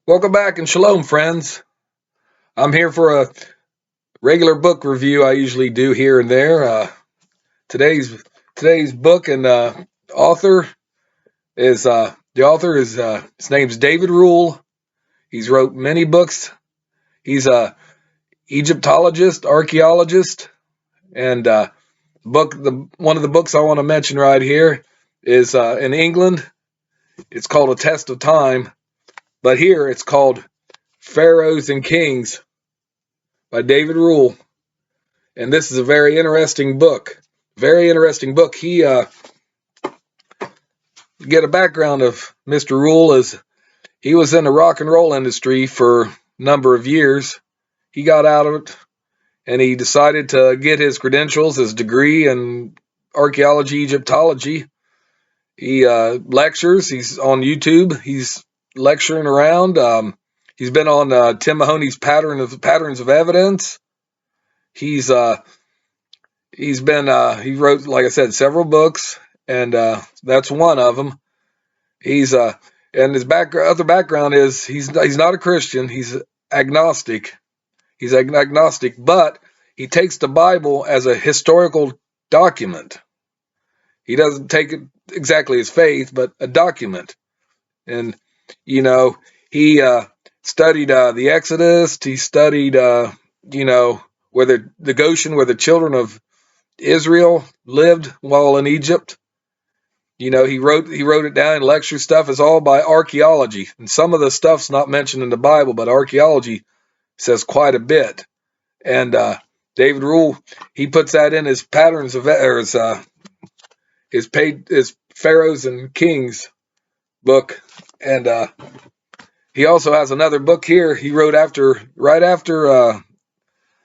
Welcome back and shalom, friends. I'm here for a regular book review I usually do here and there. Today's book and author is his name's David Rohl. He's wrote many books. He's a Egyptologist, archaeologist, and one of the books I want to mention right here is in England. It's called A Test of Time, but here it's called Pharaohs and Kings by David Rohl. And this is a very interesting book. Very interesting book. Get a background of Mr. Rohl is he was in the rock and roll industry for a number of years. He got out of it and he decided to get his credentials, his degree in archaeology, Egyptology. He lectures. He's on YouTube. He's lecturing around. He's been on Tim Mahoney's Patterns of Evidence. He's he wrote, like I said, several books, and that's one of them. And his other background is he's not a Christian. He's agnostic. He's agnostic, but he takes the Bible as a historical document. He doesn't take it exactly as faith, but a document. And he studied the Exodus. He studied where the Goshen, where the children of Israel lived while in Egypt. He wrote it down in lecture stuff. Is all by archaeology, and some of the stuff's not mentioned in the Bible, but archaeology says quite a bit. And David Rohl, he puts that in his patterns of his Pharaohs and Kings book, and he also has another book here he wrote right after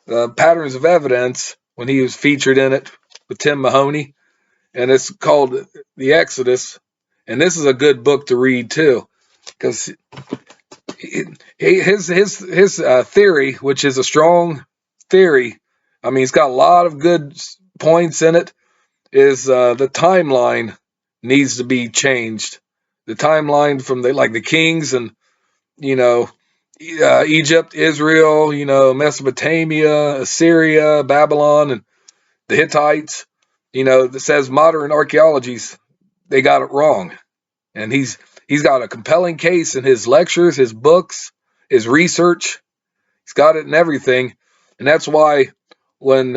Patterns of Evidence, when he was featured in it with Tim Mahoney, and it's called The Exodus. And this is a good book to read too, because his theory, which is a strong theory, I mean, he's got a lot of good points in it, is the timeline needs to be changed. The timeline from the kings and Egypt, Israel, Mesopotamia, Assyria, Babylon, and the Hittites, that says modern archaeologies, they got it wrong. And he's got a compelling case in his lectures, his books, his research. He's got it in everything. And that's why when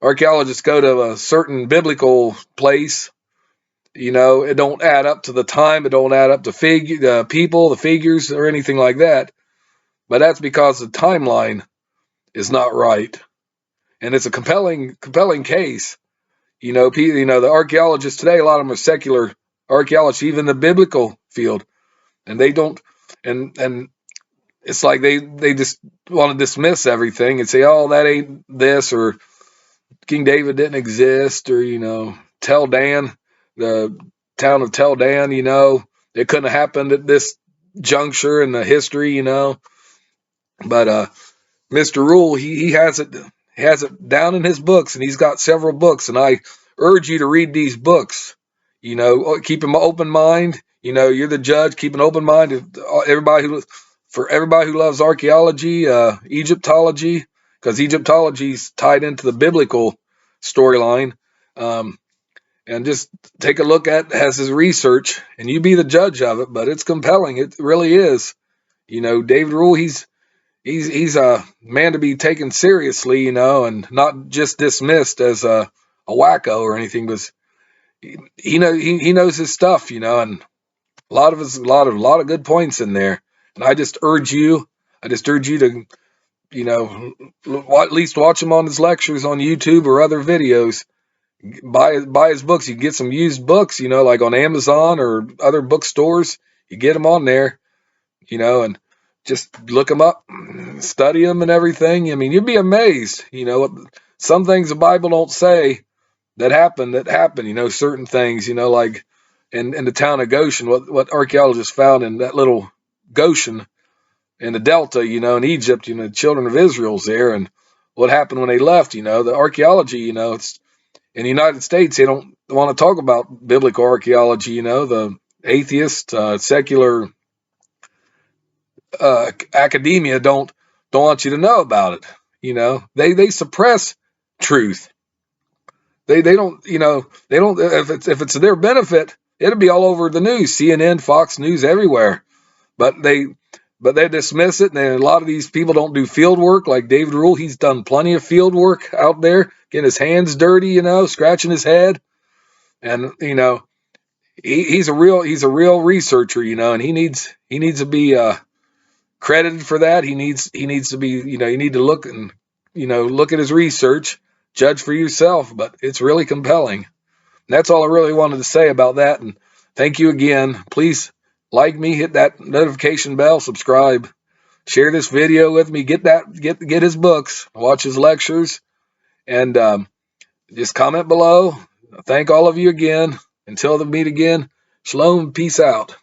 archaeologists go to a certain biblical place, it don't add up to the time, it don't add up to the people, the figures, or anything like that. But that's because the timeline is not right. And it's a compelling case. The archaeologists today, a lot of them are secular archaeologists, even the biblical field, and they don't, and it's like they just want to dismiss everything and say, oh, that ain't this, or King David didn't exist, or Tel Dan, the town of Tel Dan, it couldn't have happened at this juncture in the history, But Mr. Rohl, he has it down in his books, and he's got several books, and I urge you to read these books. Keep an open mind. You're the judge. Keep an open mind. For everybody who loves archaeology, Egyptology, because Egyptology is tied into the biblical storyline. And just take a look at his research, and you be the judge of it. But it's compelling. It really is. David Rohl, he's a man to be taken seriously, and not just dismissed as a wacko or anything. Because he knows his stuff, and a lot of good points in there. And I just urge you to, at least watch him on his lectures on YouTube or other videos. Buy his books. You get some used books, like on Amazon or other bookstores. You get them on there, and just look them up, study them and everything. I mean, you'd be amazed, some things the Bible don't say that happen, certain things, like in the town of Goshen, what archaeologists found in that little Goshen in the Delta, in Egypt, the children of Israel's there, and what happened when they left, the archaeology, it's in the United States, they don't want to talk about biblical archaeology, the atheist, secular academia don't want you to know about it. They suppress truth. They don't, they don't, if it's to their benefit, it'll be all over the news, CNN, Fox News, everywhere. But they dismiss it, and a lot of these people don't do field work like David Rohl. He's done plenty of field work out there, getting his hands dirty, scratching his head, and he's a real researcher, and he needs to be credited for that. He needs to be, you need to look and look at his research, judge for yourself. But it's really compelling. And that's all I really wanted to say about that. And thank you again. Please like me, hit that notification bell, subscribe, share this video with me, get his books, watch his lectures, and just comment below. Thank all of you again. Until we meet again, shalom, peace out.